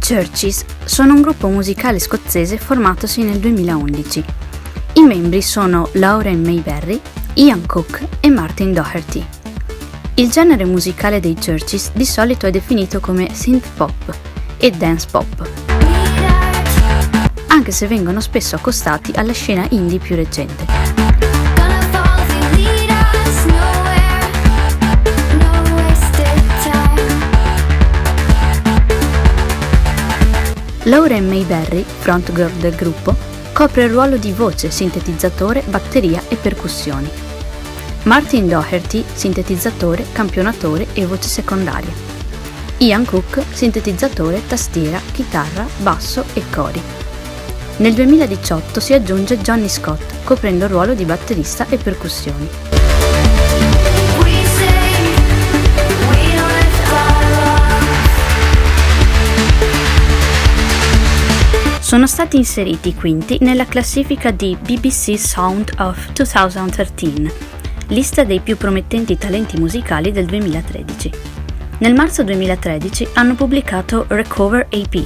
Churches sono un gruppo musicale scozzese formatosi nel 2011. I membri sono Lauren Mayberry, Ian Cook e Martin Doherty. Il genere musicale dei Churches di solito è definito come synth pop e dance pop, anche se vengono spesso accostati alla scena indie più recente. Lauren Mayberry, frontgirl del gruppo, copre il ruolo di voce, sintetizzatore, batteria e percussioni. Martin Doherty, sintetizzatore, campionatore e voce secondaria. Ian Cook, sintetizzatore, tastiera, chitarra, basso e cori. Nel 2018 si aggiunge Johnny Scott, coprendo il ruolo di batterista e percussioni. Sono stati inseriti quinti nella classifica di BBC Sound of 2013, lista dei più promettenti talenti musicali del 2013. Nel marzo 2013 hanno pubblicato Recover EP,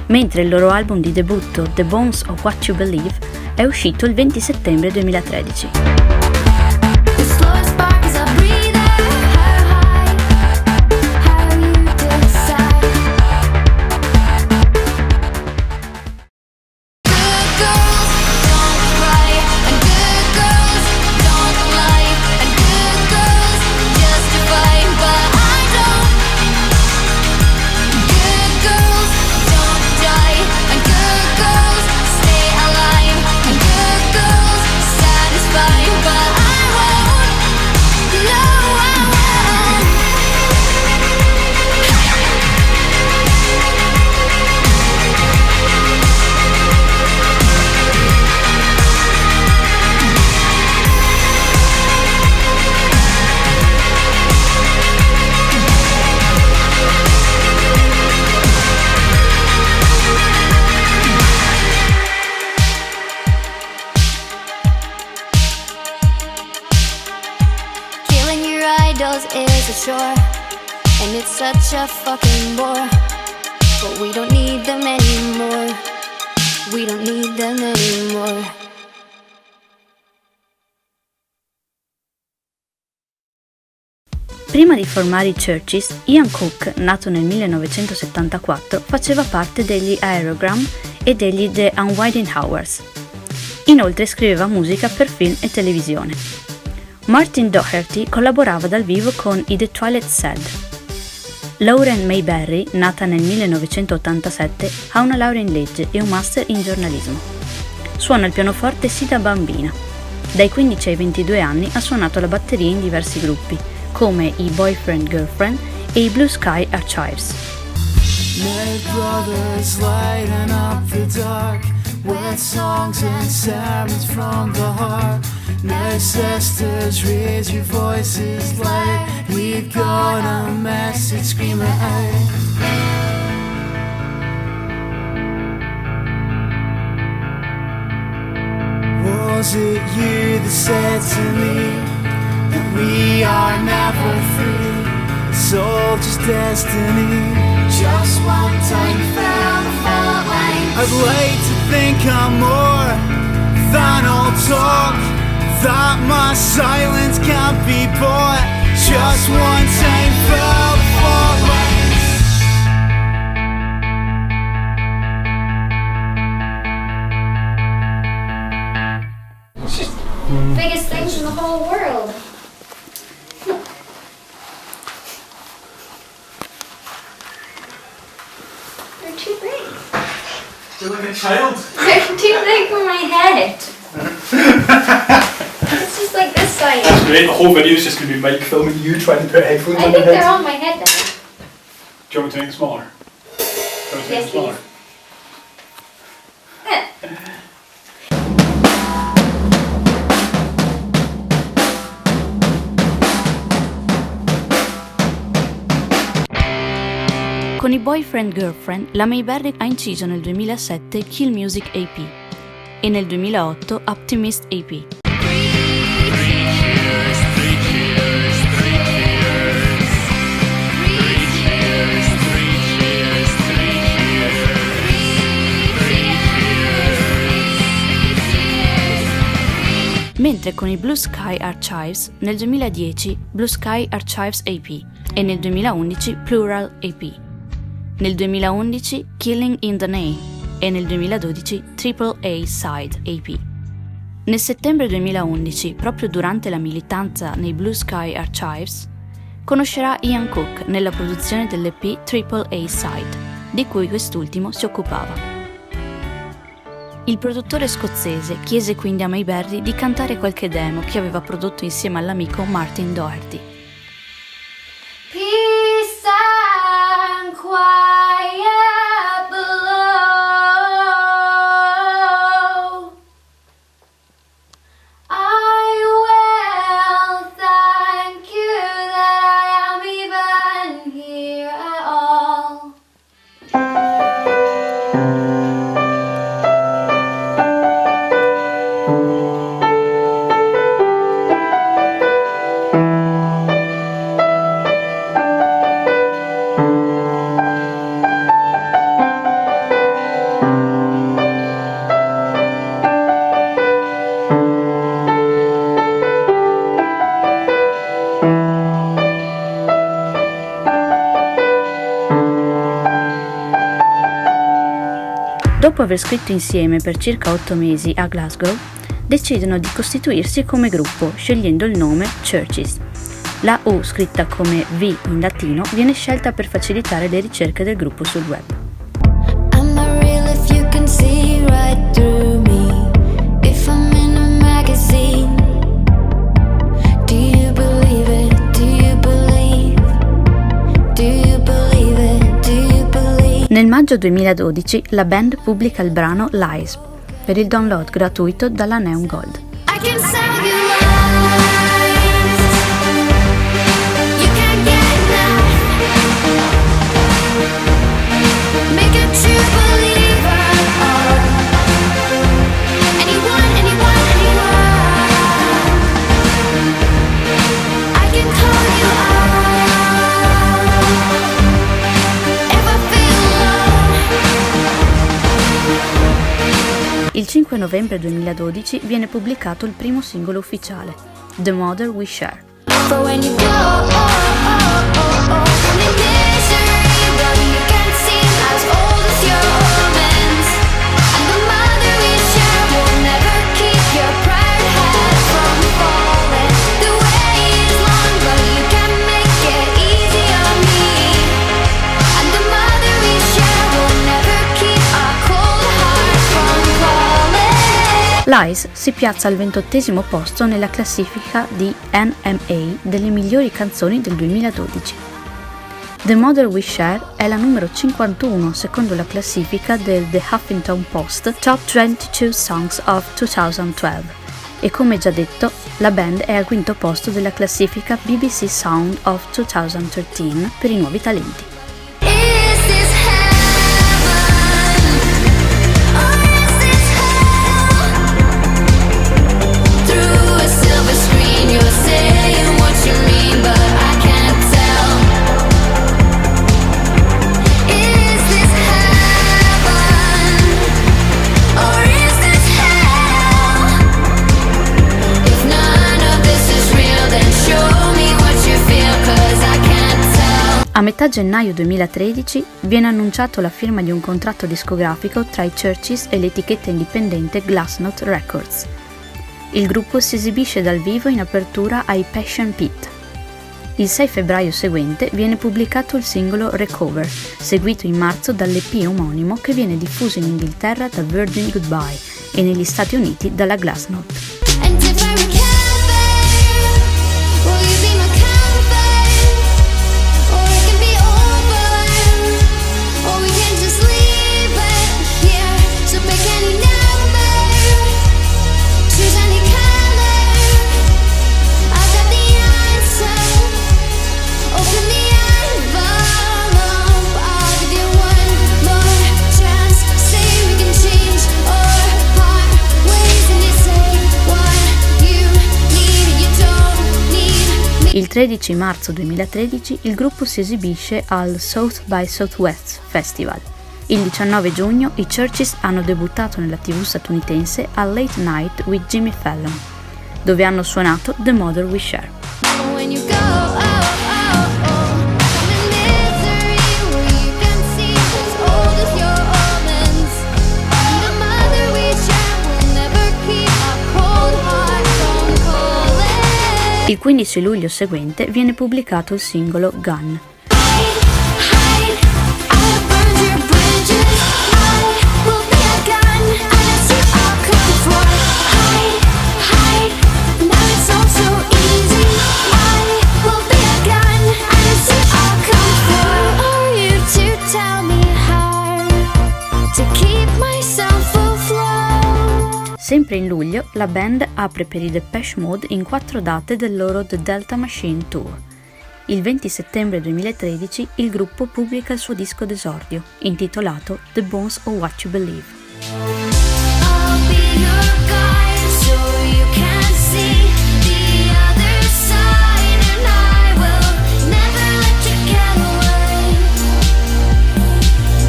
mentre il loro album di debutto The Bones of What You Believe è uscito il 20 settembre 2013. Is a chore, and it's such a fucking bore. But we don't need them anymore. We don't need them anymore. Prima di formare i Churches, Ian Cook, nato nel 1974, faceva parte degli Aerogram e degli The Unwinding Hours. Inoltre scriveva musica per film e televisione. Martin Doherty collaborava dal vivo con i The Twilight Sad. Lauren Mayberry, nata nel 1987, ha una laurea in legge e un master in giornalismo. Suona il pianoforte sin da bambina. Dai 15 ai 22 anni ha suonato la batteria in diversi gruppi, come i Boyfriend Girlfriend e i Blue Sky Archives. With songs and sermons from the heart. No sisters, raise your voices like we've got a message, scream it out. Was it you that said to me that we are never free? It's all just destiny. Just one time fell the fault lines. I'd like to think I'm more than all talk, that my silence can't be bought. Just one time fell the fault lines. It's just biggest things in the whole world. They're too big. You're like a child. They're too big for my head. It's just like this size. That's great. The whole video is just going to be Mike filming you trying to put headphones on your head. I think they're on my head now. Do you want me to make them smaller? Yes, please. Con i Boyfriend Girlfriend, la Mayberry ha inciso nel 2007 Kill Music EP e nel 2008 Optimist EP. mentre con i Blue Sky Archives nel 2010 Blue Sky Archives AP e nel 2011 Plural AP. Nel 2011 Killing in the Name e nel 2012 Triple A Side AP. Nel settembre 2011, proprio durante la militanza nei Blue Sky Archives, conoscerà Ian Cook nella produzione dell'EP Triple A Side, di cui quest'ultimo si occupava. Il produttore scozzese chiese quindi a Mayberry di cantare qualche demo che aveva prodotto insieme all'amico Martin Doherty. Peace and quiet below. I will thank you that I am even here at all. Dopo aver scritto insieme per circa 8 mesi a Glasgow, decidono di costituirsi come gruppo, scegliendo il nome Churches. La U, scritta come V in latino, viene scelta per facilitare le ricerche del gruppo sul web. I'm not real if you can see right through me. If I'm in a magazine, do you believe it? Do you believe? Do you believe it? Do you believe? Nel maggio 2012 la band pubblica il brano Lies per il download gratuito dalla Neon Gold. I can sell you lies. You can't get enough. Make a true believer of anyone, anyone, anyone. I can call you out if I feel alone. Il 5 novembre 2012 viene pubblicato il primo singolo ufficiale, The Mother We Share. But when you go, in misery, but you can't seem as old as your omens. And the mother we share will never keep your proud head from falling. The way is long, but you can make it easy on me. And the mother we share will never keep our cold heart from falling. Lies si piazza al 28° posto nella classifica di NMA delle migliori canzoni del 2012. The Mother We Share è la numero 51 secondo la classifica del The Huffington Post Top 22 Songs of 2012 e, come già detto, la band è al 5° posto della classifica BBC Sound of 2013 per i nuovi talenti. Is this heaven or is this hell? Through a silver screen you're saying what you mean, but I can't tell. Is this heaven or is this hell? If none of this is real, then show me what you feel, 'cause I can't tell. A metà gennaio 2013 viene annunciato la firma di un contratto discografico tra i Churches e l'etichetta indipendente Glassnote Records. Il gruppo si esibisce dal vivo in apertura ai Passion Pit. Il 6 febbraio seguente viene pubblicato il singolo Recover, seguito in marzo dall'EP omonimo che viene diffuso in Inghilterra da Virgin Goodbye e negli Stati Uniti dalla Glassnote. And if I recant, babe, will you be my comfort? Or it can be over, or we can just leave it here. So pick any number, choose any color. I've got the answer. Open the envelope. I'll give you one more chance. Say we can change or part ways, and you say what you need. You don't need me. Il 13 marzo 2013 il gruppo si esibisce al South by Southwest Festival. Il 19 giugno i Churches hanno debuttato nella TV statunitense a Late Night with Jimmy Fallon. dove hanno suonato The Mother We Share. When you go, I'm in misery where you can see as old as your omens. And the mother we share will never keep our cold heart from calling. Il 15 luglio seguente viene pubblicato il singolo Gun. Hide, I burned your bridges. I will be a gun, and it's you I'll come for. Hide, now it's all so easy. I will be a gun, and it's you I'll come for. Are you to tell me how to keep myself afloat? Sempre in luglio, la band apre per i Depeche Mode in 4 date del loro The Delta Machine Tour. Il 20 settembre 2013 il gruppo pubblica il suo disco d'esordio, intitolato The Bones of What You Believe. I'll be your guide so you can see the other side, and I will never let you get away.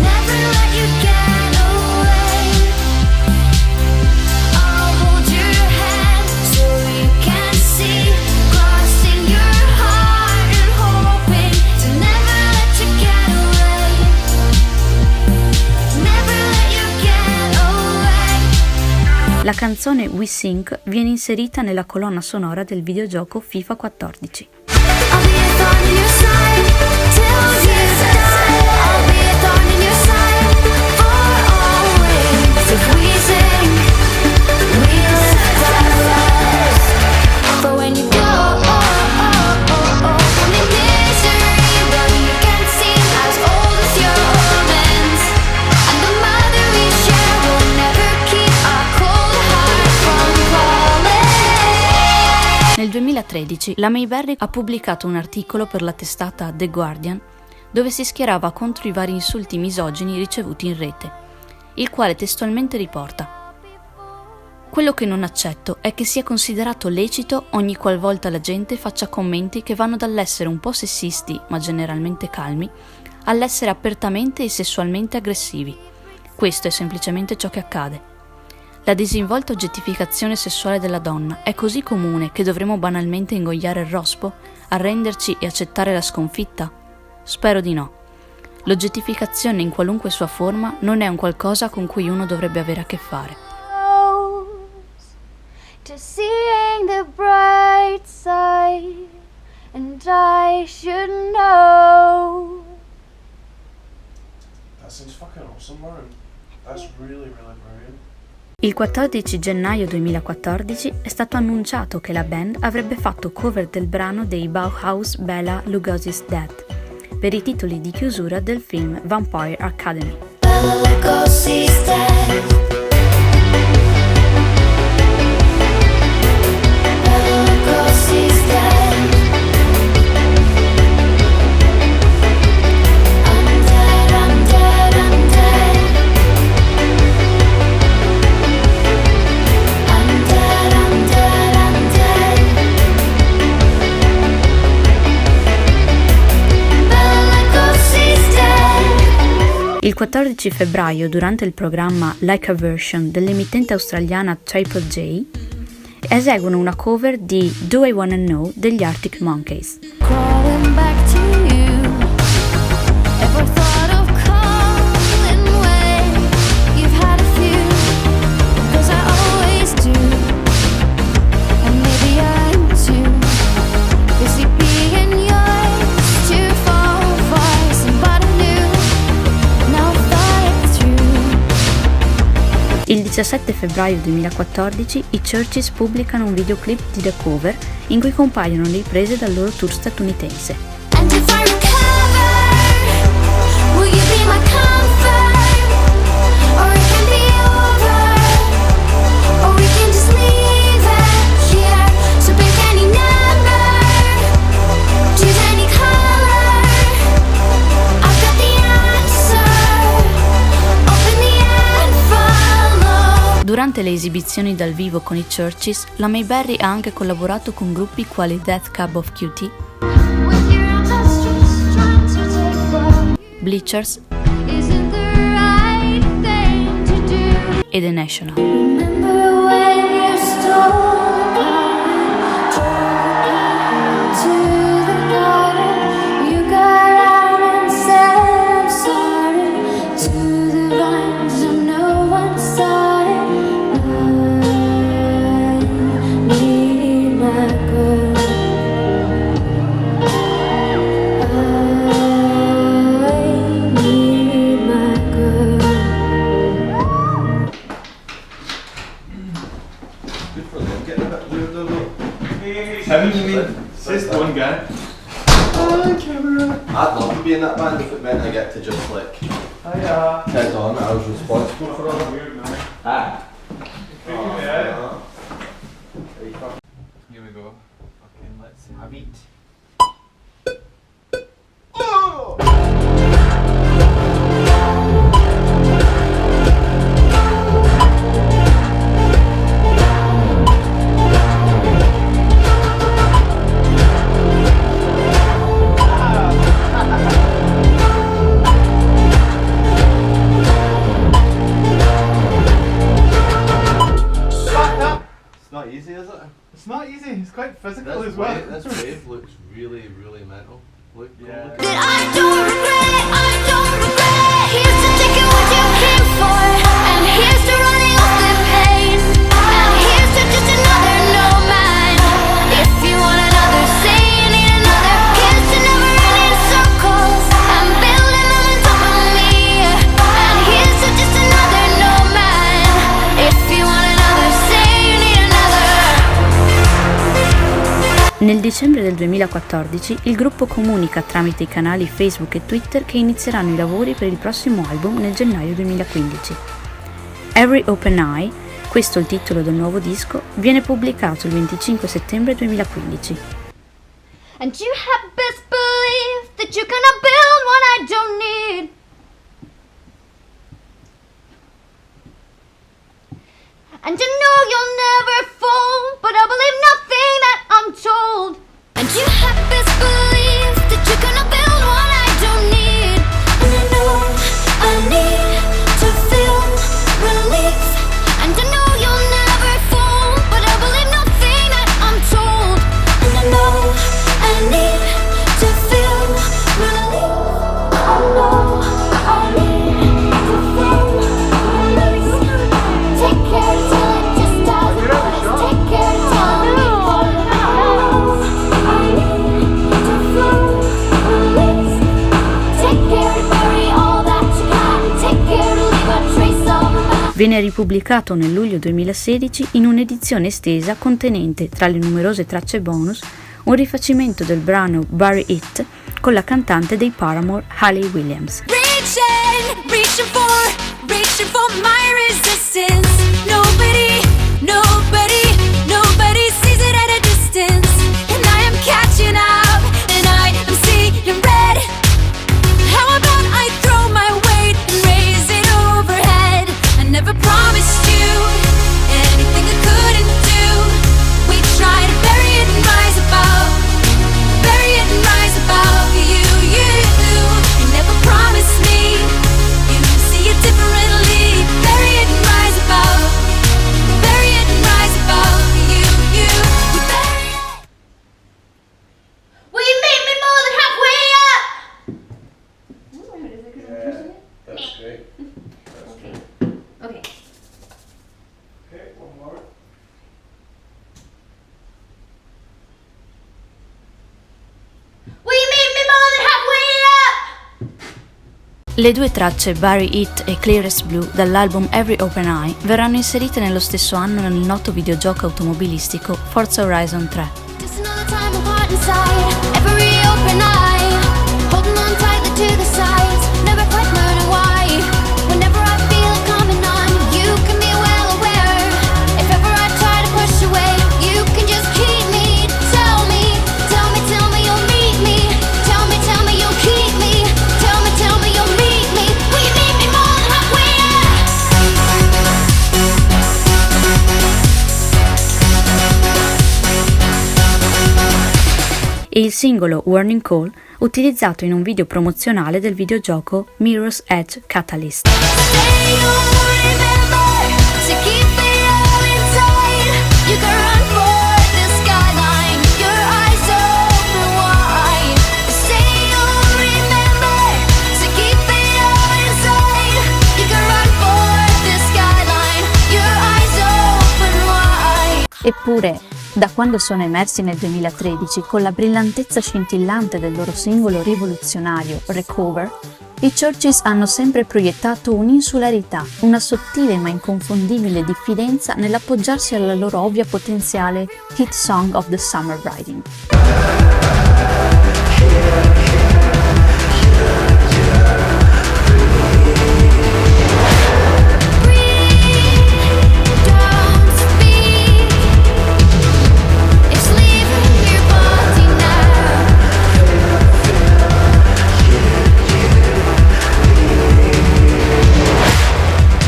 Never let you get away. I'll hold your hand so you can see, crossing your heart and hoping to never let you get away. Never let you get away. La canzone We Sink viene inserita nella colonna sonora del videogioco FIFA 14. I'll be a thorn in your side till you die. I'll be a thorn in your side for always. If we sing, we lift our lives. But when you go, I'm in misery, but you can seem as old as your omens. And the mother we share will never keep our cold heart from calling. Nel 2013 la Mayberry ha pubblicato un articolo per la testata The Guardian dove si schierava contro i vari insulti misogini ricevuti in rete, il quale testualmente riporta: "Quello che non accetto è che sia considerato lecito ogni qualvolta la gente faccia commenti che vanno dall'essere un po' sessisti, ma generalmente calmi, all'essere apertamente e sessualmente aggressivi. Questo è semplicemente ciò che accade. La disinvolta oggettificazione sessuale della donna è così comune che dovremmo banalmente ingoiare il rospo, arrenderci e accettare la sconfitta? Spero di no. L'oggettificazione in qualunque sua forma non è un qualcosa con cui uno dovrebbe avere a che fare." To seeing the bright side, and I should know. That seems fucking awesome, Lauren. That's really, really brilliant. Il 14 gennaio 2014 è stato annunciato che la band avrebbe fatto cover del brano dei Bauhaus Bela Lugosi's Dead per i titoli di chiusura del film Vampire Academy. Bela Lugosi's dead. Bela Lugosi's dead. I'm dead, I'm dead, I'm dead. I'm dead, I'm dead, I'm dead. Bela Lugosi's dead. Il 14 febbraio, durante il programma Like a Version dell'emittente australiana Triple J, eseguono una cover di Do I Wanna Know degli Arctic Monkeys. Crawling back to you. Ever thought of calling when you've had a few? 'Cause I always do. And maybe I'm too busy being yours to fall for somebody new. Now I've thought it through. Il 17 febbraio 2014 i Churches pubblicano un videoclip di The Cover in cui compaiono le riprese dal loro tour statunitense. And if I recover, will you be my comfort? Or it can be over, or we can just leave it here. So pick any number, choose any color. I've got the answer, open the end, follow. Durante le esibizioni dal vivo con i Churches, la Mayberry ha anche collaborato con gruppi quali Death Cab of Cutie, With your outstretched trying to take flight, Bleachers isn't the right thing to do. e The National. Remember when you stole my Kevin, you mean? Just one guy. I'd love to be in that band if it meant I get to just like head on. I was responsible for all that. Weird man. Ah. Here we go. Okay, let's see. Have eat. It's not easy, is it? It's not easy. It's quite physical This as well. wave, this wave looks really, really mental. Look, Yeah. look. That I don't regret. Here's to taking what you came for, and here's to running off the pain, and here's to just another no man. If you want another, say you need another. Here's to never ending circles, and building them on top of me, and here's to just another no man. If you want another, say you need another. Nel dicembre del 2014 il gruppo comunica tramite i canali Facebook e Twitter che inizieranno i lavori per il prossimo album nel gennaio 2015. Every Open Eye, questo è il titolo del nuovo disco, viene pubblicato il 25 settembre 2015. And you had best believe that you're gonna build what I don't need. And you know you'll never fall, but I believe nothing that I'm told. And you had best believe that you're gonna build what I don't need. And I know I need to feel relief. And I know you'll never fall, but I believe nothing that I'm told. And I know I need to feel relief. I know I need to feel relief. Take care till it just doesn't. Take care till it falls. I need to feel relief. Take care to bury all that you got. Take care to leave a trace of a past. Viene ripubblicato nel luglio 2016 in un'edizione estesa contenente, tra le numerose tracce bonus, un rifacimento del brano Bury It con la cantante dei Paramore Hayley Williams. Reaching for my resistance. Nobody sees it at a distance. And I am catching up, and I am seeing red. How about I throw my weight and raise it overhead? I never promised you anything I couldn't do. We try to bury it and rise above. Bury it and rise above you. You never promised me. You see it differently. Bury it and rise above. Bury it and rise above you. We bury it. Will you meet me more than halfway up? Yeah, that's great. That's great. Okay. Okay, one more. Will you meet me more than halfway up? Le due tracce Bury It e Clearest Blue dall'album Every Open Eye verranno inserite nello stesso anno nel noto videogioco automobilistico Forza Horizon 3. Just another time apart inside. Every open eye. Holding on tightly to the sides. Never quite learning why. Whenever I feel it coming on, you can be well aware. If ever I try to push away, you can just keep me. Tell me you'll meet me. Tell me you'll keep me. Tell me you'll meet me. Will you meet me more than halfway E il singolo Warning Call utilizzato in un video promozionale del videogioco Mirror's Edge Catalyst. Say you'll remember to keep it all inside. You can run for the skyline, your eyes open wide. Say you'll remember to keep it all inside. You can run for the skyline, your eyes open wide. Eppure, da quando sono emersi nel 2013 con la brillantezza scintillante del loro singolo rivoluzionario Recover, I Churches hanno sempre proiettato un'insularità, una sottile ma inconfondibile diffidenza nell'appoggiarsi alla loro ovvia potenziale hit song of the summer riding.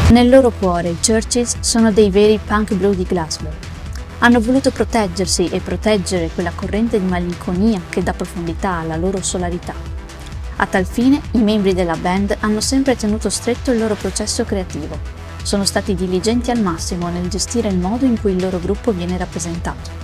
Nel loro cuore i Churches sono dei veri punk blu di Glasgow. Hanno voluto proteggersi e proteggere quella corrente di malinconia che dà profondità alla loro solarità. A tal fine, i membri della band hanno sempre tenuto stretto il loro processo creativo. Sono stati diligenti al massimo nel gestire il modo in cui il loro gruppo viene rappresentato.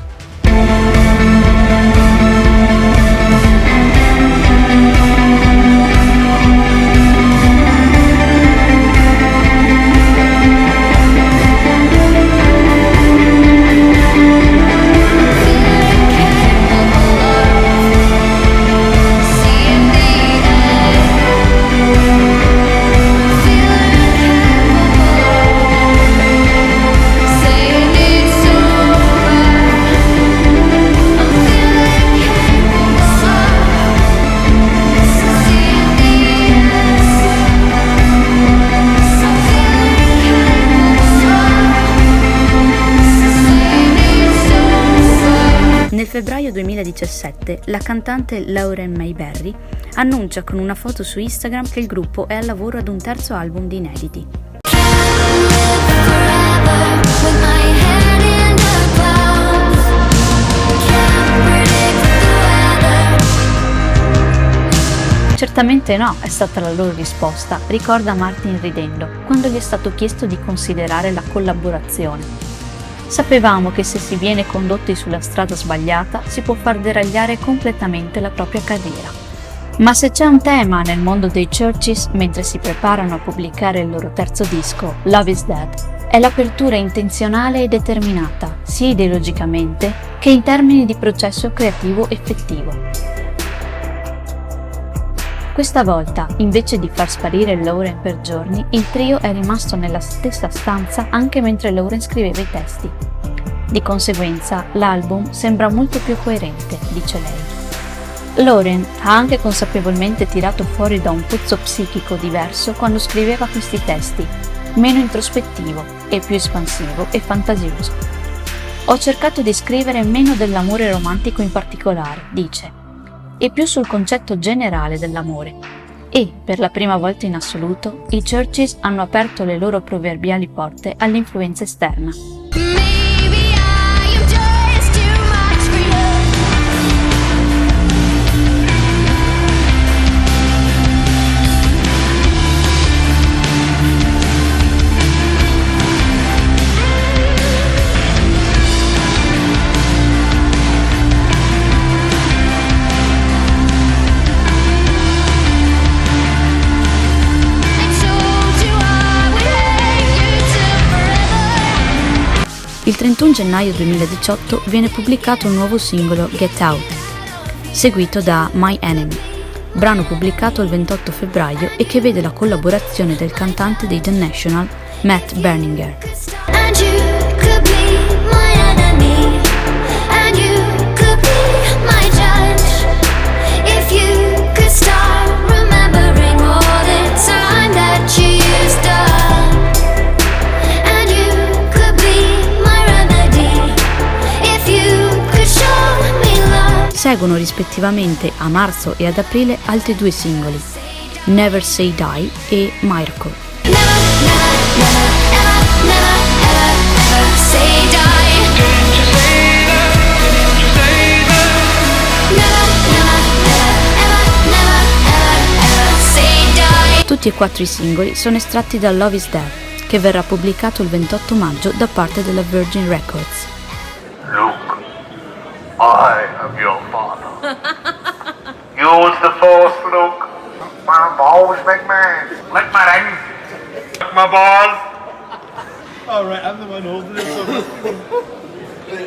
Nel febbraio 2017 la cantante Lauren Mayberry annuncia con una foto su Instagram che il gruppo è al lavoro ad un terzo album di inediti. Certamente no, è stata la loro risposta, ricorda Martin ridendo, quando gli è stato chiesto di considerare la collaborazione. Sapevamo che se si viene condotti sulla strada sbagliata si può far deragliare completamente la propria carriera. Ma se c'è un tema nel mondo dei Churches mentre si preparano a pubblicare il loro terzo disco, Love is Dead, è l'apertura intenzionale e determinata, sia ideologicamente che in termini di processo creativo effettivo. Questa volta, invece di far sparire Lauren per giorni, il trio è rimasto nella stessa stanza anche mentre Lauren scriveva i testi. Di conseguenza, l'album sembra molto più coerente, dice lei. Lauren ha anche consapevolmente tirato fuori da un pozzo psichico diverso quando scriveva questi testi, meno introspettivo e più espansivo e fantasioso. Ho cercato di scrivere meno dell'amore romantico in particolare, dice, e più sul concetto generale dell'amore. E, per la prima volta in assoluto, i Churches hanno aperto le loro proverbiali porte all'influenza esterna. Maybe I am just too much for you. I told you I would hate you till forever. Il 31 gennaio 2018 viene pubblicato un nuovo singolo, Get Out, seguito da My Enemy, brano pubblicato il 28 febbraio e che vede la collaborazione del cantante dei The National, Matt Berninger. And you could be my enemy, and you could be my judge. If you could start remembering all the time that you used up, and you could be my remedy. If you could show me love. Seguono rispettivamente a marzo e ad aprile altri due singoli, Never Say Die e Miracle. Never, never, never, ever, never, ever, ever say die. Never, never, ever, never, ever, ever say die. Tutti e quattro i singoli sono estratti da Love is Dead, che verrà pubblicato il 28 maggio da parte della Virgin Records. Luke, I am your father. Use the force, Luke. My balls, big man. Lick my ring. Lick my balls. Alright, I'm the one holding it, so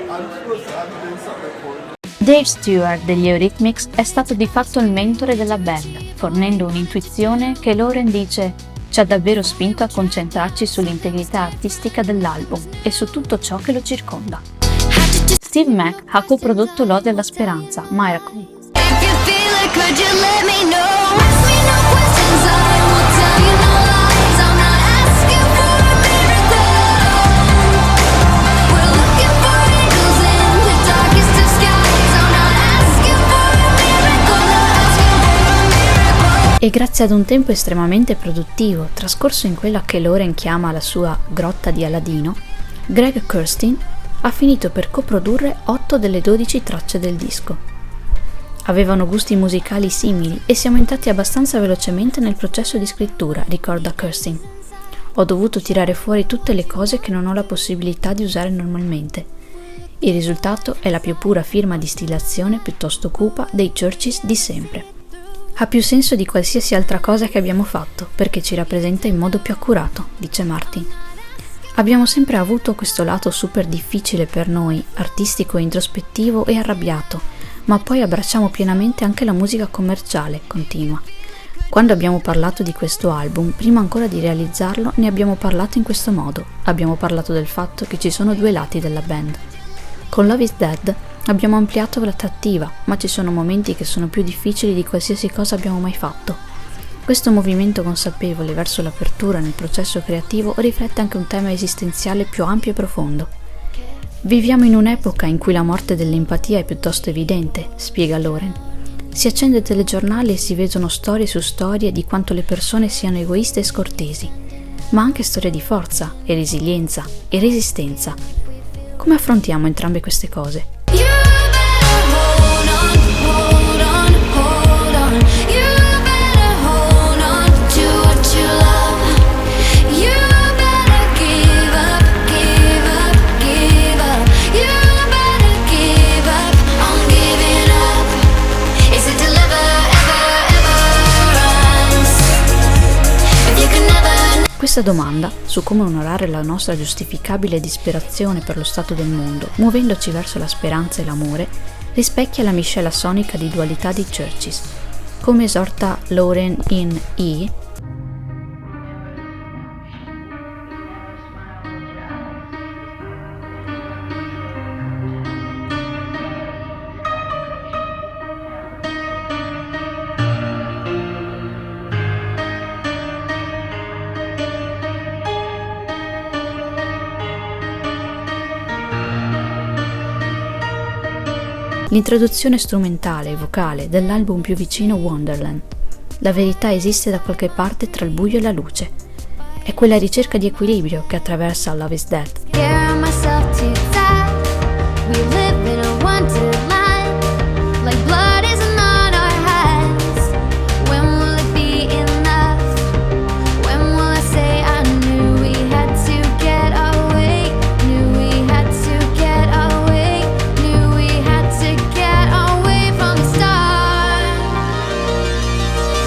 I'm supposed to do something for you. Dave Stewart degli Eurythmics è stato di fatto il mentore della band, fornendo un'intuizione che Lauren dice ci ha davvero spinto a concentrarci sull'integrità artistica dell'album e su tutto ciò che lo circonda. Steve Mac ha coprodotto l'Ode alla Speranza, Miracle. If you feel it, could you let me know? Ask me no questions, I will tell you no lies. I'm not asking for a miracle. We're looking for angels in the darkest of skies. I'm not asking for a miracle, not asking for a miracle. E grazie ad un tempo estremamente produttivo, trascorso in quella che Lauren chiama la sua grotta di Aladino, Greg Kurstin ha finito per coprodurre 8 delle 12 tracce del disco. Avevano gusti musicali simili e siamo entrati abbastanza velocemente nel processo di scrittura, ricorda Kurstin. Ho dovuto tirare fuori tutte le cose che non ho la possibilità di usare normalmente. Il risultato è la più pura firma distillazione piuttosto cupa dei Churches di sempre. Ha più senso di qualsiasi altra cosa che abbiamo fatto, perché ci rappresenta in modo più accurato, dice Martin. Abbiamo sempre avuto questo lato super difficile per noi, artistico, introspettivo e arrabbiato, ma poi abbracciamo pienamente anche la musica commerciale, continua. Quando abbiamo parlato di questo album, prima ancora di realizzarlo, ne abbiamo parlato in questo modo. Abbiamo parlato del fatto che ci sono 2 lati della band. Con Love is Dead abbiamo ampliato l'attrattiva, ma ci sono momenti che sono più difficili di qualsiasi cosa abbiamo mai fatto. Questo movimento consapevole verso l'apertura nel processo creativo riflette anche un tema esistenziale più ampio e profondo. Viviamo in un'epoca in cui la morte dell'empatia è piuttosto evidente, spiega Lauren. Si accende il telegiornale e si vedono storie su storie di quanto le persone siano egoiste e scortesi, ma anche storie di forza e resilienza e resistenza. Come affrontiamo entrambe queste cose? You better hold on, hold on, hold on. You better hold on to what you love. You better give up, give up, give up. You better give up on giving up. Is it till ever runs? If you can never. Questa domanda, su come onorare la nostra giustificabile disperazione per lo stato del mondo, muovendoci verso la speranza e l'amore, rispecchia la miscela sonica di dualità dei Churches. Come esorta Lauren in E, l'introduzione strumentale e vocale dell'album più vicino Wonderland. La verità esiste da qualche parte tra il buio e la luce. È quella ricerca di equilibrio che attraversa Love is Dead. Scare myself to death. We live in a wonderland, like blood isn't on our hands. When will it be enough? When will I say I knew we had to get away? Knew we had to get away. Knew we had to get away from the start.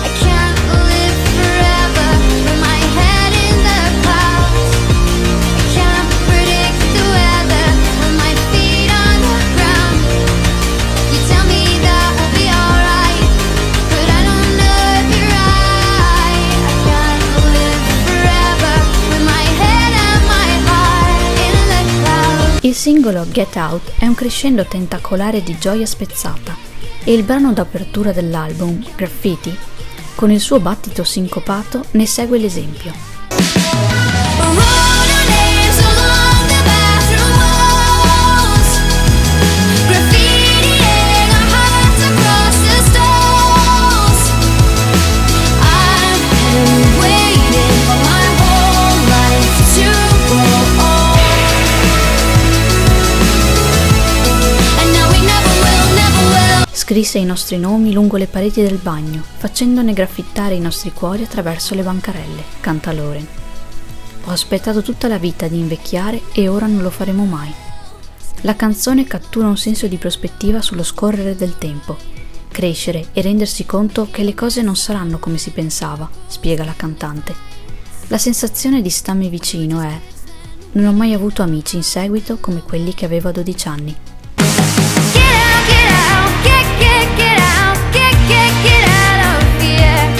I can't live forever with my head in the clouds. I can't predict the weather with my feet on the ground. You tell me that we'll be alright, but I don't know if you're right. I can't live forever with my head and my heart in the clouds. Il singolo Get Out è un crescendo tentacolare di gioia spezzata e il brano d'apertura dell'album, Graffiti, con il suo battito sincopato, ne segue l'esempio. Wrote our names along the bathroom walls, graffitiing our hearts across the stalls. I've been waiting for my whole life to grow old, and now we never will. Scrisse i nostri nomi lungo le pareti del bagno, facendone graffittare i nostri cuori attraverso le bancarelle, canta Lauren. Ho aspettato tutta la vita di invecchiare e ora non lo faremo mai. La canzone cattura un senso di prospettiva sullo scorrere del tempo, crescere e rendersi conto che le cose non saranno come si pensava, spiega la cantante. La sensazione di stammi vicino è: non ho mai avuto amici in seguito come quelli che avevo a 12 anni. Get out, get out, get out of here.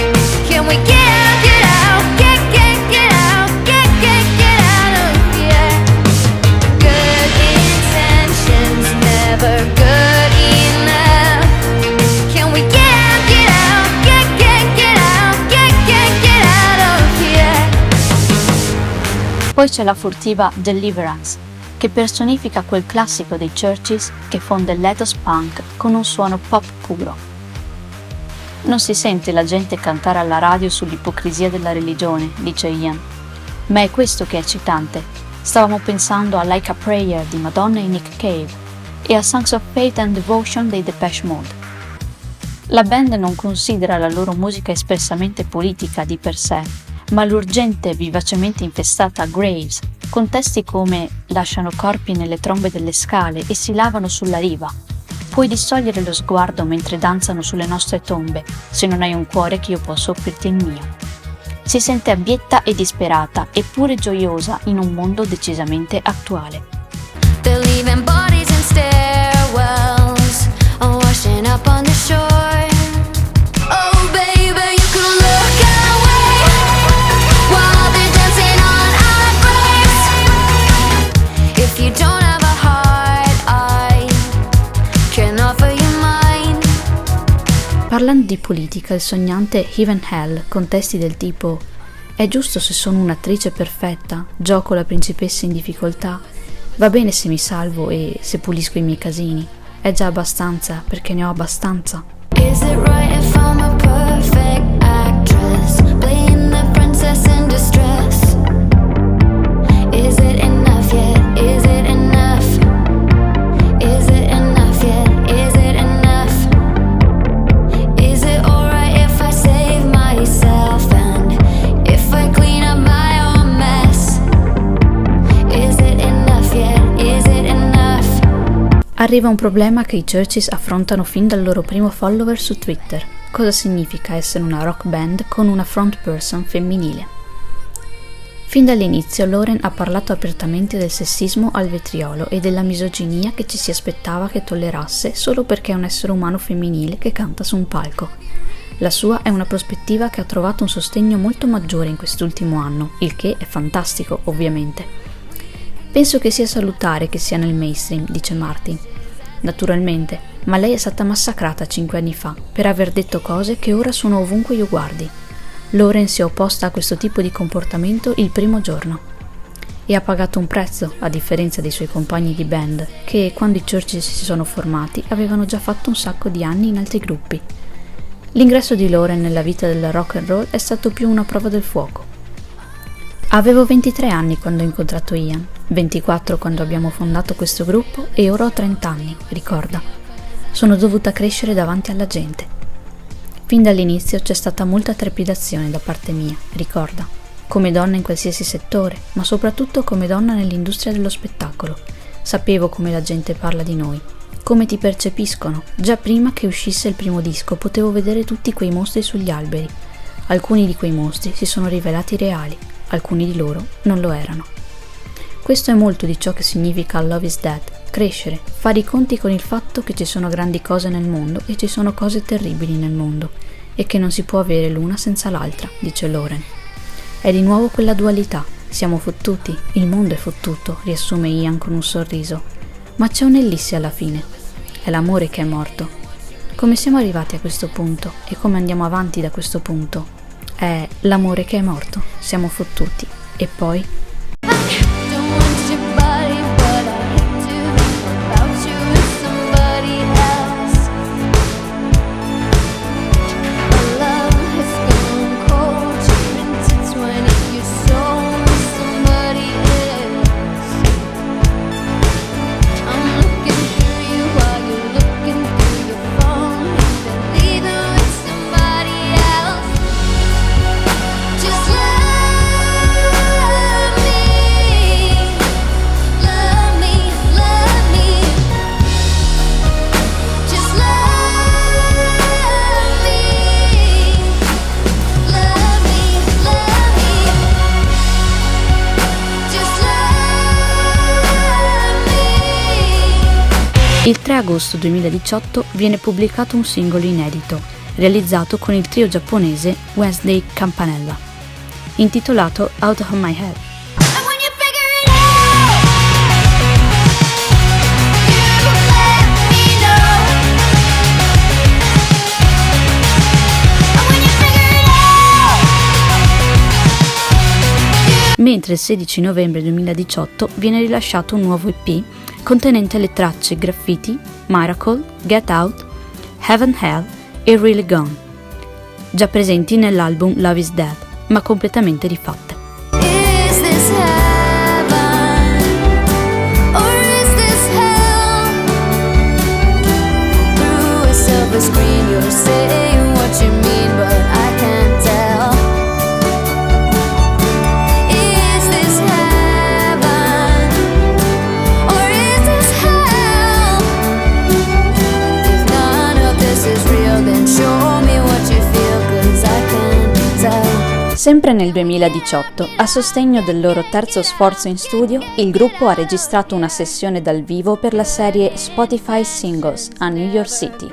Poi c'è la furtiva Deliverance, che personifica quel classico dei Churches che fonde l'ethos punk con un suono pop puro. Non si sente la gente cantare alla radio sull'ipocrisia della religione, dice Ian, ma è questo che è eccitante. Stavamo pensando a Like a Prayer di Madonna e Nick Cave e a Songs of Faith and Devotion dei Depeche Mode. La band non considera la loro musica espressamente politica di per sé, ma l'urgente e vivacemente infestata Graves, con testi come lasciano corpi nelle trombe delle scale e si lavano sulla riva. Puoi distogliere lo sguardo mentre danzano sulle nostre tombe, se non hai un cuore che io possa offrirti il mio. Si sente abietta e disperata, eppure gioiosa in un mondo decisamente attuale. They're leaving bodies in stairwells, washing up on the shore. Oh baby, you can look away while they're dancing on our graves. If you don't have a heart, I can offer you mine. Parlando di politica, il sognante Heaven Hell, con testi del tipo «È giusto se sono un'attrice perfetta, gioco la principessa in difficoltà, va bene se mi salvo e se pulisco i miei casini, è già abbastanza perché ne ho abbastanza». Is it right if I'm a perfect actress, playing the princess in distress? Is it enough yet? Is it enough? Is it enough yet? Is it enough? Is it alright if I save myself and if I clean up my own mess? Is it enough yet? Is it enough? Arriva un problema che i Churches affrontano fin dal loro primo follower su Twitter. Cosa significa essere una rock band con una front person femminile? Fin dall'inizio Lauren ha parlato apertamente del sessismo al vetriolo e della misoginia che ci si aspettava che tollerasse solo perché è un essere umano femminile che canta su un palco. La sua è una prospettiva che ha trovato un sostegno molto maggiore in quest'ultimo anno, il che è fantastico, ovviamente. Penso che sia salutare che sia nel mainstream, dice Martin. Naturalmente, ma lei è stata massacrata 5 anni fa per aver detto cose che ora sono ovunque io guardi. Lauren si è opposta a questo tipo di comportamento il primo giorno e ha pagato un prezzo, a differenza dei suoi compagni di band, che quando i Churches si sono formati avevano già fatto un sacco di anni in altri gruppi. L'ingresso di Lauren nella vita del rock and roll è stato più una prova del fuoco. Avevo 23 anni quando ho incontrato Ian, 24 quando abbiamo fondato questo gruppo e ora ho 30 anni, ricorda. Sono dovuta crescere davanti alla gente. Fin dall'inizio c'è stata molta trepidazione da parte mia, ricorda, come donna in qualsiasi settore, ma soprattutto come donna nell'industria dello spettacolo. Sapevo come la gente parla di noi, come ti percepiscono. Già prima che uscisse il primo disco potevo vedere tutti quei mostri sugli alberi. Alcuni di quei mostri si sono rivelati reali, alcuni di loro non lo erano. Questo è molto di ciò che significa Love is Dead, crescere, fare i conti con il fatto che ci sono grandi cose nel mondo e ci sono cose terribili nel mondo e che non si può avere l'una senza l'altra, dice Lauren. È di nuovo quella dualità, siamo fottuti, il mondo è fottuto, riassume Ian con un sorriso, ma c'è un'ellissi alla fine, è l'amore che è morto. Come siamo arrivati a questo punto e come andiamo avanti da questo punto? È l'amore che è morto, siamo fottuti, e poi? Don't want your body, but I hate to think about you with somebody else. Our love has gone cold, you're intertwining your soul with somebody else. I'm looking through you while you're looking through your phone, and then leaving with somebody else. Just love me, love me, love me. Just love me, love me, love me. Just love me. Il 3 agosto 2018 viene pubblicato un singolo inedito, realizzato con il trio giapponese Wednesday Campanella, intitolato Out of My Head. And when you figure it out, you let me know. And when you figure it out, mentre il 16 novembre 2018 viene rilasciato un nuovo EP contenente le tracce Graffiti, Miracle, Get Out, Heaven Hell e Really Gone, già presenti nell'album Love is Dead, ma completamente rifatte. Is this heaven or is this hell? Through a silver screen you're saying what you mean, but I can't tell. Is this heaven or is this hell? If none of this is real, then show me what you feel, 'cause I can't tell. Sempre nel 2018, a sostegno del loro terzo sforzo in studio, il gruppo ha registrato una sessione dal vivo per la serie Spotify Singles a New York City,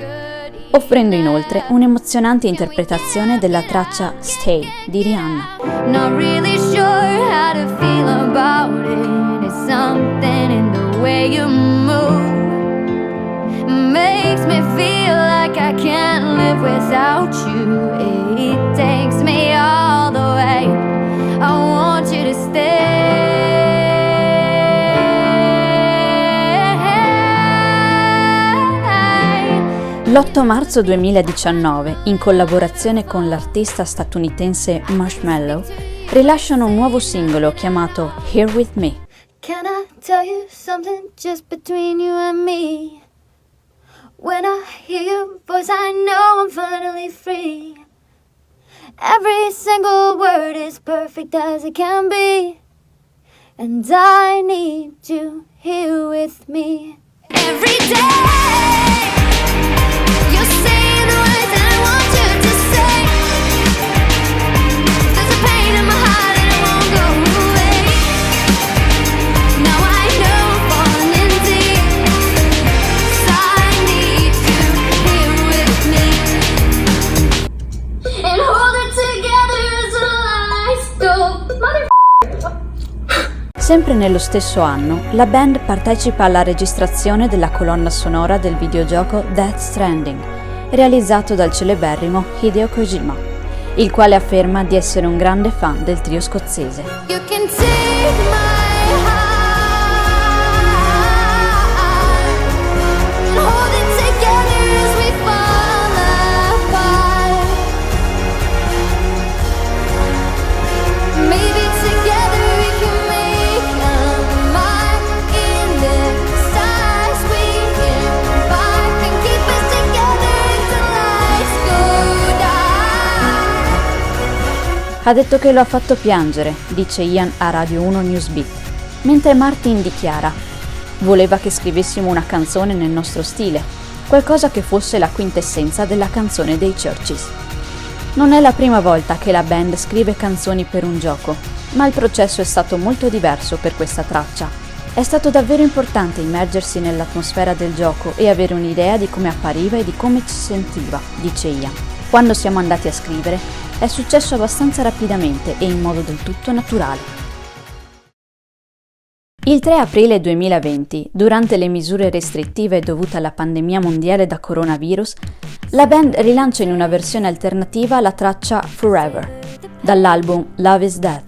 offrendo inoltre un'emozionante interpretazione della traccia Stay di Rihanna. Not really sure how to feel about it. It's something in the way you move. Makes me feel like I can't live without you. It takes me all the way. I want you to stay. L'8 marzo 2019, in collaborazione con l'artista statunitense Marshmello, rilasciano un nuovo singolo chiamato Here With Me. Can I tell you something just between you and me? When I hear your voice, I know I'm finally free. Every single word is perfect as it can be, and I need you here with me. Every day, you're saying the words that I want you to say. There's a pain in my heart and it won't go away. Now I know I'm falling deep, so I need you here with me. And hold it together until lights go. Sempre nello stesso anno, la band partecipa alla registrazione della colonna sonora del videogioco Death Stranding, realizzato dal celeberrimo Hideo Kojima, il quale afferma di essere un grande fan del trio scozzese. You can take my heart and hold it together as we fall apart. Maybe together we can make a mark in the stars we embark and keep us together until lights go down. Ha detto che lo ha fatto piangere, dice Ian a Radio 1 Newsbeat, mentre Martin dichiara: voleva che scrivessimo una canzone nel nostro stile, qualcosa che fosse la quintessenza della canzone dei Churches. Non è la prima volta che la band scrive canzoni per un gioco, ma il processo è stato molto diverso per questa traccia. È stato davvero importante immergersi nell'atmosfera del gioco e avere un'idea di come appariva e di come ci sentiva, dice Ian. Quando siamo andati a scrivere, è successo abbastanza rapidamente e in modo del tutto naturale. Il 3 aprile 2020, durante le misure restrittive dovute alla pandemia mondiale da coronavirus, la band rilancia in una versione alternativa la traccia Forever, dall'album Love is Dead,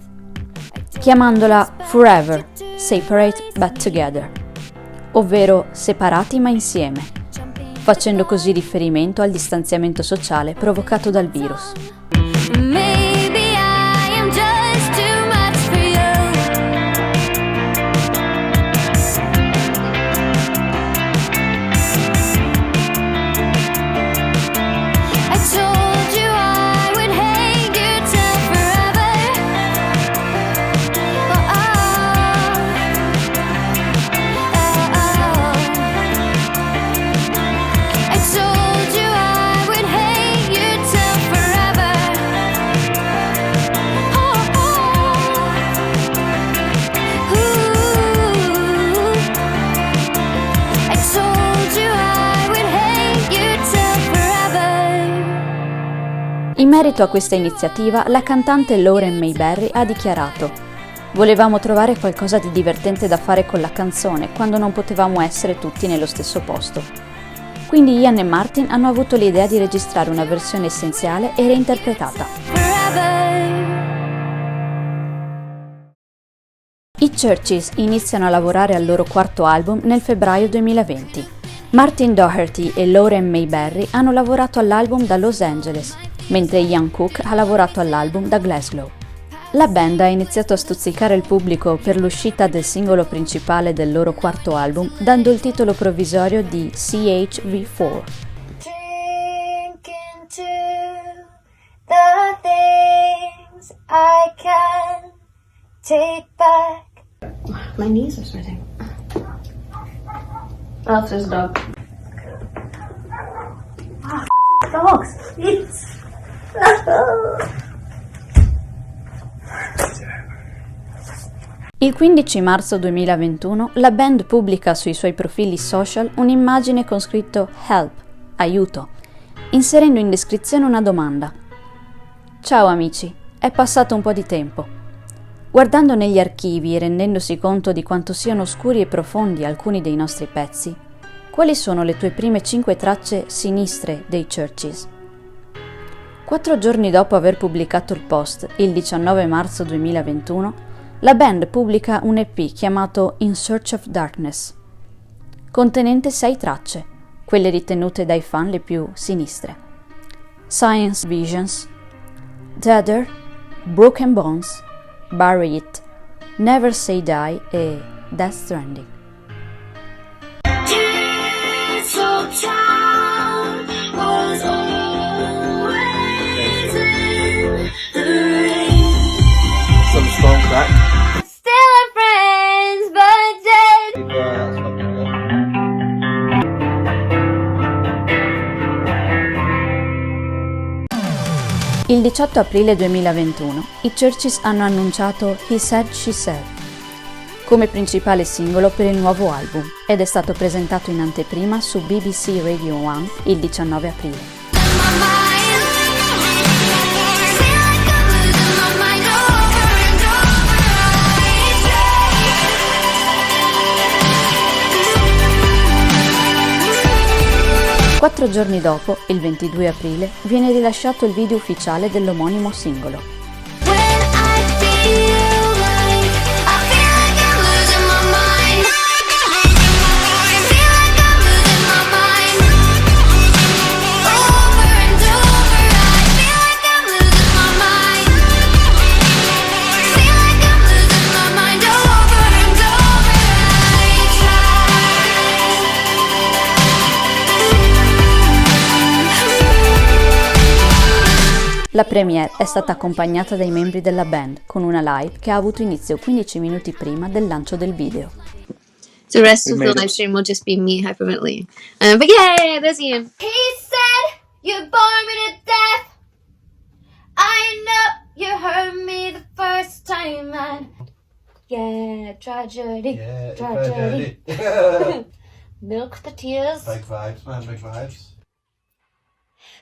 chiamandola Forever, Separate But Together, ovvero separati ma insieme, facendo così riferimento al distanziamento sociale provocato dal virus. Maybe I am just too much for you. I told you I would hate you till forever. I told you I would hate you till forever. I told you I would hate you till forever. In merito a questa iniziativa, la cantante Lauren Mayberry ha dichiarato: volevamo trovare qualcosa di divertente da fare con la canzone quando non potevamo essere tutti nello stesso posto. Quindi Ian e Martin hanno avuto l'idea di registrare una versione essenziale e reinterpretata. I Churches iniziano a lavorare al loro quarto album nel febbraio 2020. Martin Doherty e Lauren Mayberry hanno lavorato all'album da Los Angeles, mentre Ian Cook ha lavorato all'album da Glasgow. La band ha iniziato a stuzzicare il pubblico per l'uscita del singolo principale del loro quarto album, dando il titolo provvisorio di CHV4. Drink into the things I can take back. My knees are sweating. Oh, there's a dog. Dogs, please. Il 15 marzo 2021 la band pubblica sui suoi profili social un'immagine con scritto Help, aiuto, inserendo in descrizione una domanda. Ciao amici, è passato un po' di tempo. Guardando negli archivi e rendendosi conto di quanto siano oscuri e profondi alcuni dei nostri pezzi, quali sono le tue prime 5 tracce sinistre dei Churches? 4 giorni dopo aver pubblicato il post, il 19 marzo 2021, la band pubblica un EP chiamato In Search of Darkness, contenente 6 tracce, quelle ritenute dai fan le più sinistre. Science Visions, Deader, Broken Bones, Bury It, Never Say Die e Death Stranding. This old town was always in the rain. Some strong crack. Still are friends, but dead. That's fucking good. Il 18 aprile 2021 i Churches hanno annunciato He Said, She Said come principale singolo per il nuovo album ed è stato presentato in anteprima su BBC Radio 1 il 19 aprile. Quattro giorni dopo, il 22 aprile, viene rilasciato il video ufficiale dell'omonimo singolo. When I feel like I'm losing my mind. I feel like I'm losing my mind. Over and over, I feel like I'm losing my mind. Feel like I'm losing my mind. Over and over, I try. La premiere è stata accompagnata dai membri della band con una live che ha avuto inizio 15 minuti prima del lancio del video. So the rest of the made it. live stream will just be me hyperventilating. But yay, there's Ian. He said, you bore me to death. I know you heard me the first time and yeah, tragedy, tragedy. Milk the tears. Big vibes, man, big vibes.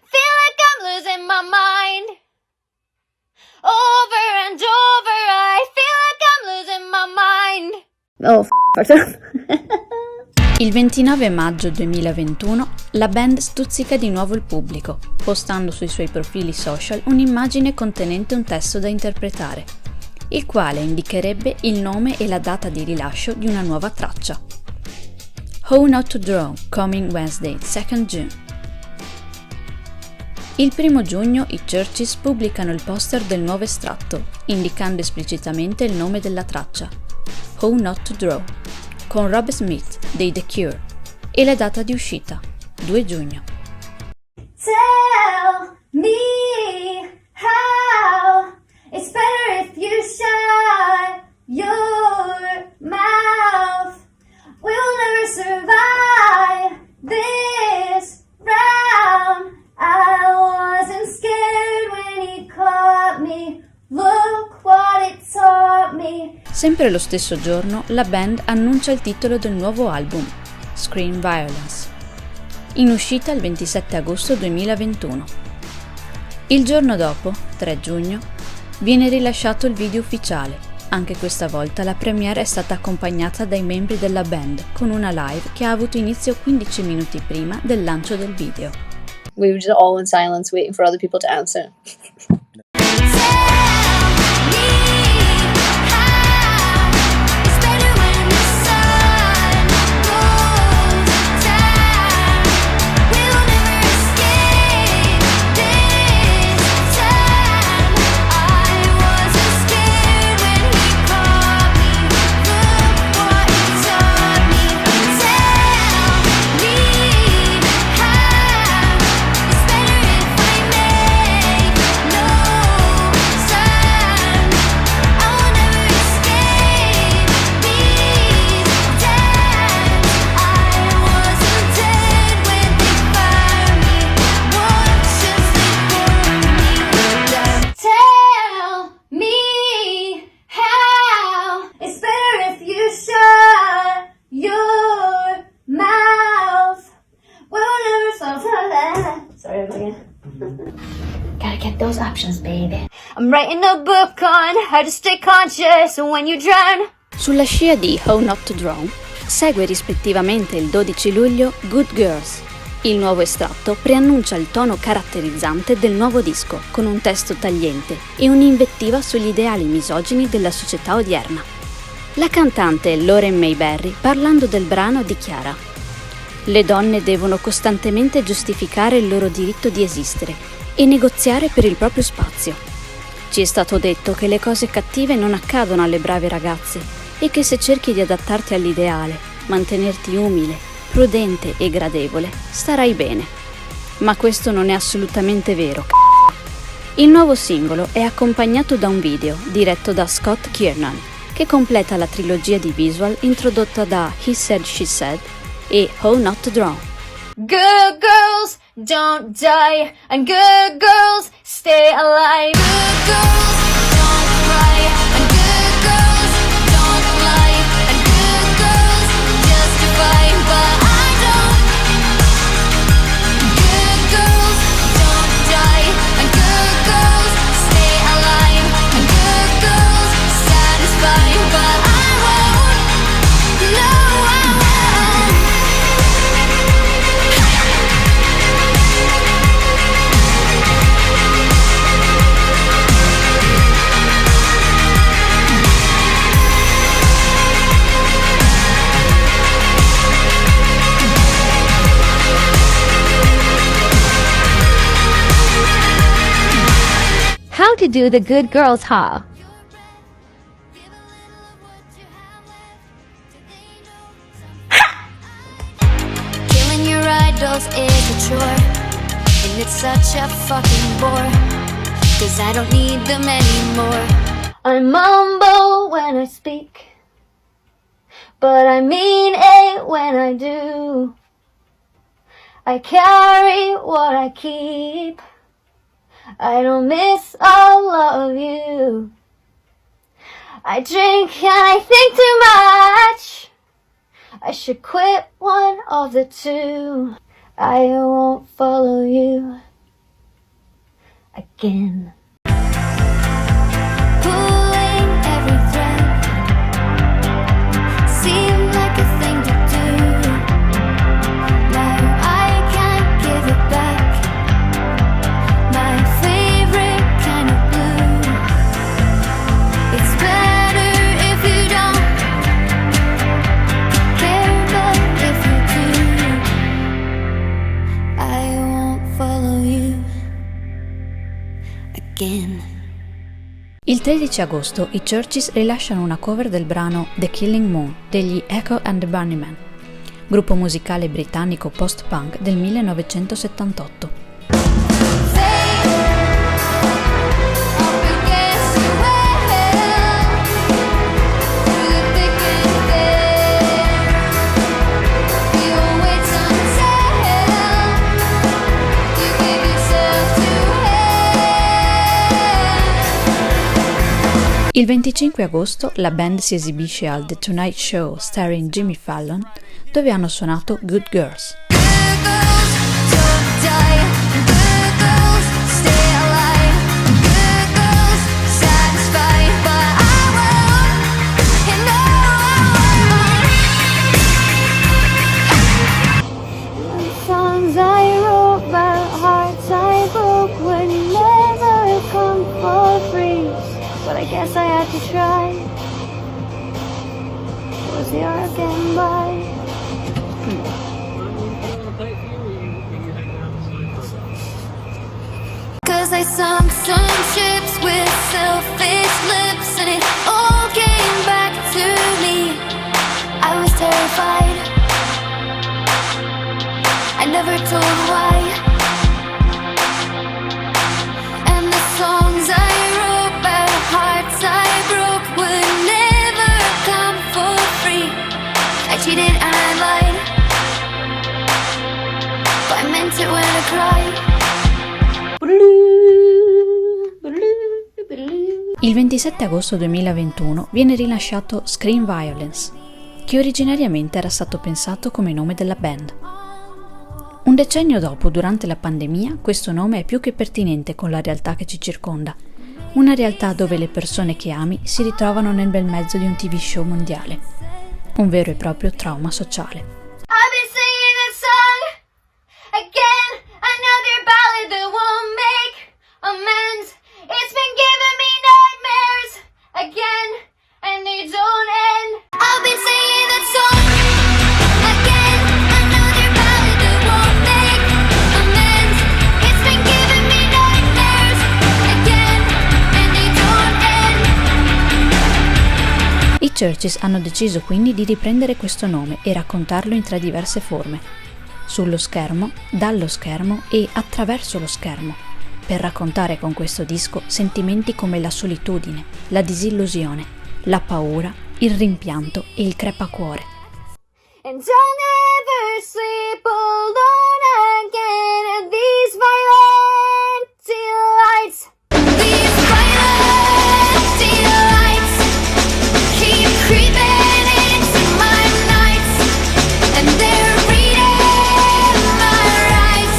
Feel like I'm losing my mind. Over and over, I feel like I'm losing my mind. Oh, Il 29 maggio 2021 la band stuzzica di nuovo il pubblico, postando sui suoi profili social un'immagine contenente un testo da interpretare, il quale indicherebbe il nome e la data di rilascio di una nuova traccia. How Not to Draw, Coming Wednesday, 2 June. Il 1 giugno i Churches pubblicano il poster del nuovo estratto, indicando esplicitamente il nome della traccia, How Not to Draw, con Rob Smith dei The Cure, e la data di uscita, 2 giugno. Tell me how it's better if you shut your mouth. We'll never survive this round. I wasn't scared when he caught me. Look what it taught me. Sempre lo stesso giorno la band annuncia il titolo del nuovo album, Screen Violence, in uscita il 27 agosto 2021. Il giorno dopo, 3 giugno, viene rilasciato il video ufficiale. Anche questa volta la premiere è stata accompagnata dai membri della band con una live che ha avuto inizio 15 minuti prima del lancio del video. we were just all in silence waiting for other people to answer. Tell me how Sorry again. Gotta get those options, baby. I'm writing a book on how to stay conscious when you drown. Sulla scia di How Not to Drown segue rispettivamente il 12 luglio Good Girls. Il nuovo estratto preannuncia il tono caratterizzante del nuovo disco, con un testo tagliente e un'invettiva sugli ideali misogini della società odierna. La cantante Lauren Mayberry, parlando del brano, dichiara: «Le donne devono costantemente giustificare il loro diritto di esistere e negoziare per il proprio spazio. Ci è stato detto che le cose cattive non accadono alle brave ragazze e che se cerchi di adattarti all'ideale, mantenerti umile, prudente e gradevole, starai bene. Ma questo non è assolutamente vero, Il nuovo singolo è accompagnato da un video diretto da Scott Kiernan, che completa la trilogia di visual introdotta da He Said, She Said e How Not to Drown. Good girls don't die, and good girls stay alive. Good girls don't cry, and good girls don't lie, and good girls justify, but I don't. Good girls don't die, and good girls stay alive, and good girls satisfy, but I won't. No, I won't. How to do the good girls haul. Killing your idols is a chore, and it's such a fucking bore, 'cause I don't need them anymore. I mumble when I speak, but I mean it when I do. I carry what I keep. I don't miss all of you. I drink and I think too much. I should quit one of the two. I won't follow you again. Pulling every thread seemed like a thing to do. Now I can't give it back. My favorite kind of blue. It's better if you don't care, but if you do, I won't follow you again. Il 13 agosto i Churches rilasciano una cover del brano The Killing Moon degli Echo and the Bunnymen, gruppo musicale britannico post-punk del 1978. Il 25 agosto la band si esibisce al The Tonight Show starring Jimmy Fallon, dove hanno suonato Good Girls. Songs I wrote about hearts I broke would never come for free, but I guess I had to try. Was the hour getting by? 'Cause I sunk some ships with selfish lips, and it all came back to me. I was terrified. I never told why. And the songs I wrote about hearts I broke would never come for free. I cheated and I lied, but I meant it when I cried. Il 27 agosto 2021 viene rilasciato Scream Violence, che originariamente era stato pensato come nome della band. Un decennio dopo, durante la pandemia, questo nome è più che pertinente con la realtà che ci circonda. Una realtà dove le persone che ami si ritrovano nel bel mezzo di un TV show mondiale. Un vero e proprio trauma sociale. I've been singing that song again, another ballad that won't make amends. It's been giving me nightmares again, and they don't end. I've been singing that song again, another ballad that won't make amends. It's been giving me nightmares again, and they don't end. I Churches hanno deciso quindi di riprendere questo nome e raccontarlo in 3 diverse forme: sullo schermo, dallo schermo e attraverso lo schermo, per raccontare con questo disco sentimenti come la solitudine, la disillusione, la paura, il rimpianto e il crepacuore. And I'll never sleep alone again at these violent delights. These violent delights keep creeping into my nights, and they're reading my rights.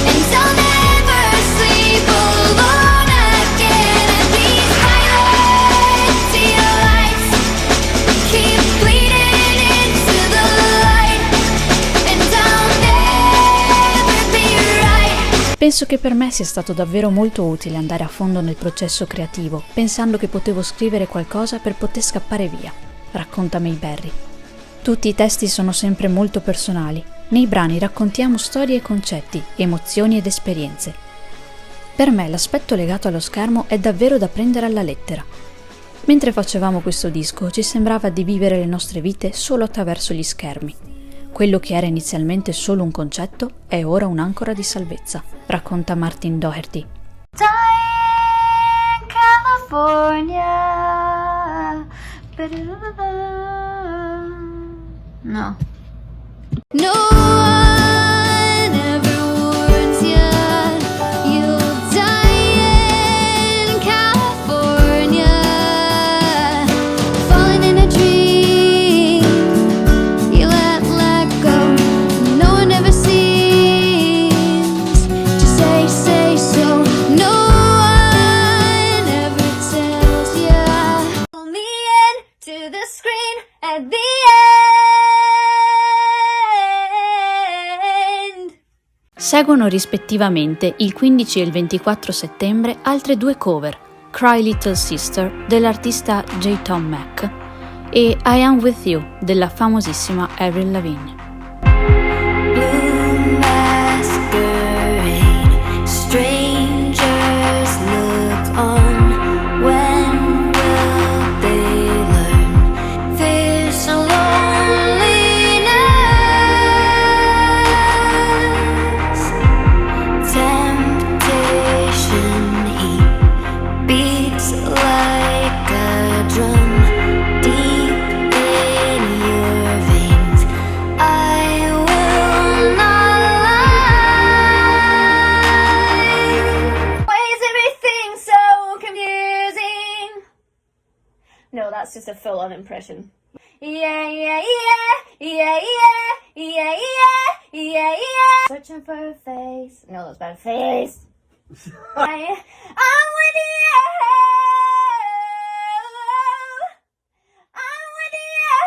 And I'll never sleep alone again at these violent delights keep bleeding into the light, and I'll never be right. Penso che per me sia stato davvero molto utile andare a fondo nel processo creativo, pensando che potevo scrivere qualcosa per poter scappare via. Racconta Mayberry. Tutti i testi sono sempre molto personali. Nei brani raccontiamo storie e concetti, emozioni ed esperienze. Per me l'aspetto legato allo schermo è davvero da prendere alla lettera. Mentre facevamo questo disco ci sembrava di vivere le nostre vite solo attraverso gli schermi. Quello che era inizialmente solo un concetto è ora un'ancora di salvezza, racconta Martin Doherty. Diane, California. No. No one ever warns ya. You'll die in California. Falling in a dream. You let go. No one ever seems to say so. No one ever tells ya. Pull me in to the screen at the end. Seguono rispettivamente il 15 e il 24 settembre altre 2 cover, Cry Little Sister dell'artista J. Tom Mack e I Am With You della famosissima Avril Lavigne. Blue masquerade, strangers look on. When will they learn this loneliness? Temptation heat beats like a drum deep in your veins. I will not lie. Why is everything so confusing? No, that's just a full-on impression. Yeah, yeah, yeah, yeah, yeah, yeah, yeah, yeah, yeah. Searching for a face. No, that's bad face. I'm with you. I'm with you.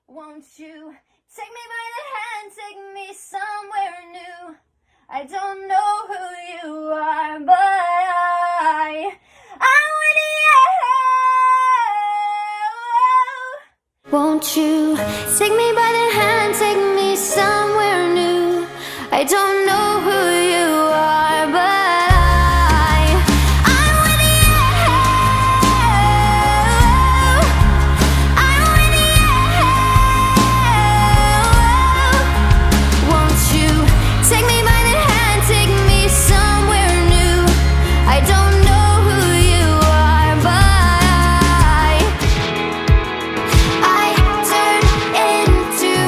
Won't you take me by the hand, take me somewhere new? I don't know who you are, but I'm with you. Won't you take me by the hand, take me somewhere new? I don't know who you are, but I'm with you. I'm with you. Won't you take me by the hand, take me somewhere new? I don't know who you are, but I turn into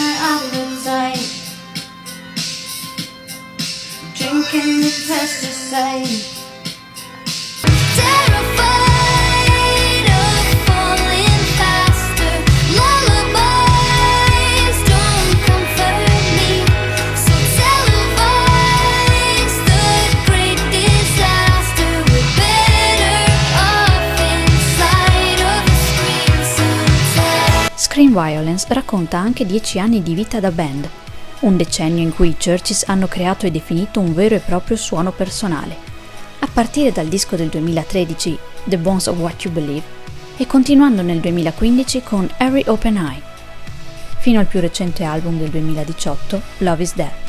my appetite. Drinking the pesticide. Terrified of falling faster. Lullabies don't comfort me. So televise the great disaster. We're better off inside of a screen sometimes. Scream Violence racconta anche 10 anni di vita da band, un decennio in cui i Churches hanno creato e definito un vero e proprio suono personale, a partire dal disco del 2013, The Bones of What You Believe, e continuando nel 2015 con Every Open Eye, fino al più recente album del 2018, Love Is There.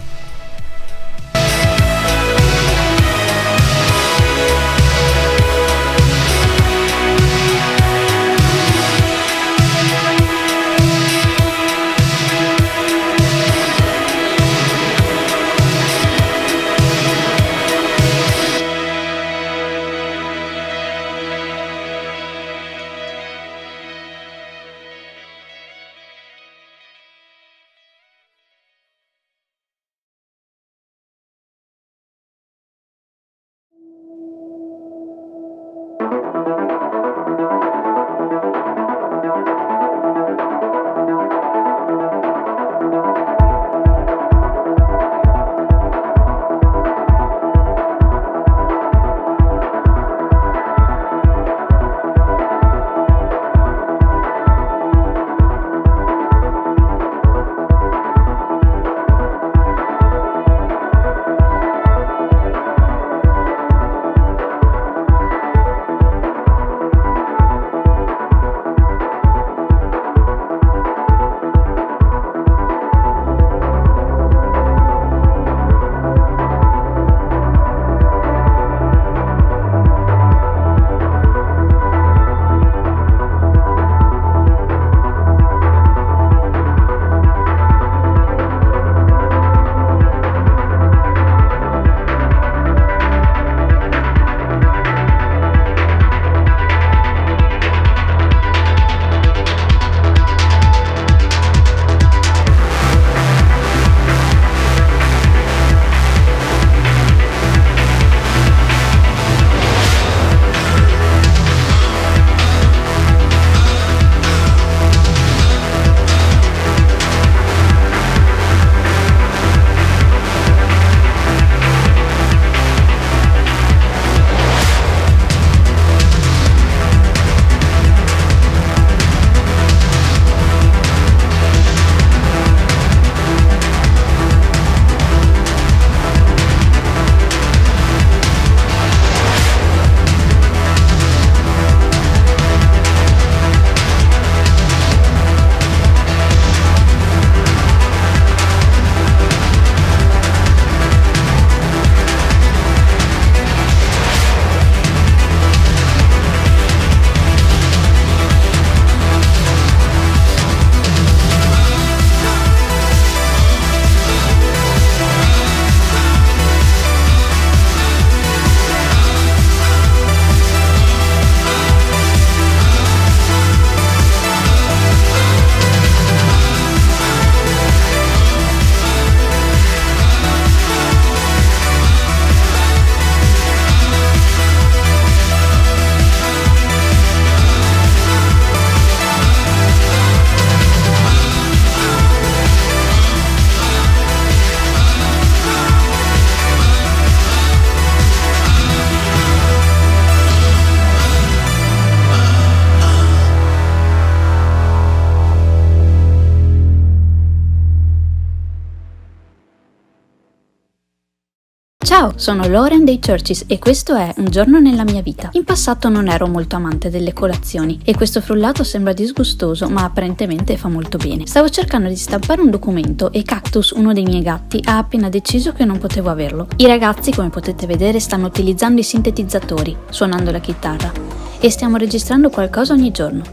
Ciao, sono Lauren dei Churches e questo è Un giorno nella mia vita. In passato non ero molto amante delle colazioni e questo frullato sembra disgustoso, ma apparentemente fa molto bene. Stavo cercando di stampare un documento e Cactus, uno dei miei gatti, ha appena deciso che non potevo averlo. I ragazzi, come potete vedere, stanno utilizzando i sintetizzatori, suonando la chitarra, e stiamo registrando qualcosa ogni giorno,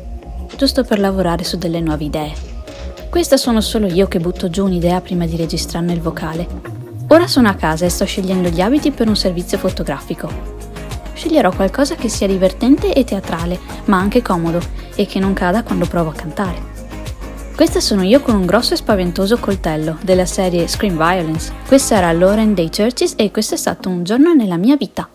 giusto per lavorare su delle nuove idee. Questa sono solo io che butto giù un'idea prima di registrarne il vocale. Ora sono a casa e sto scegliendo gli abiti per un servizio fotografico. Sceglierò qualcosa che sia divertente e teatrale, ma anche comodo, e che non cada quando provo a cantare. Questa sono io con un grosso e spaventoso coltello, della serie Scream Violence. Questa era Lauren dei Churches e questo è stato un giorno nella mia vita.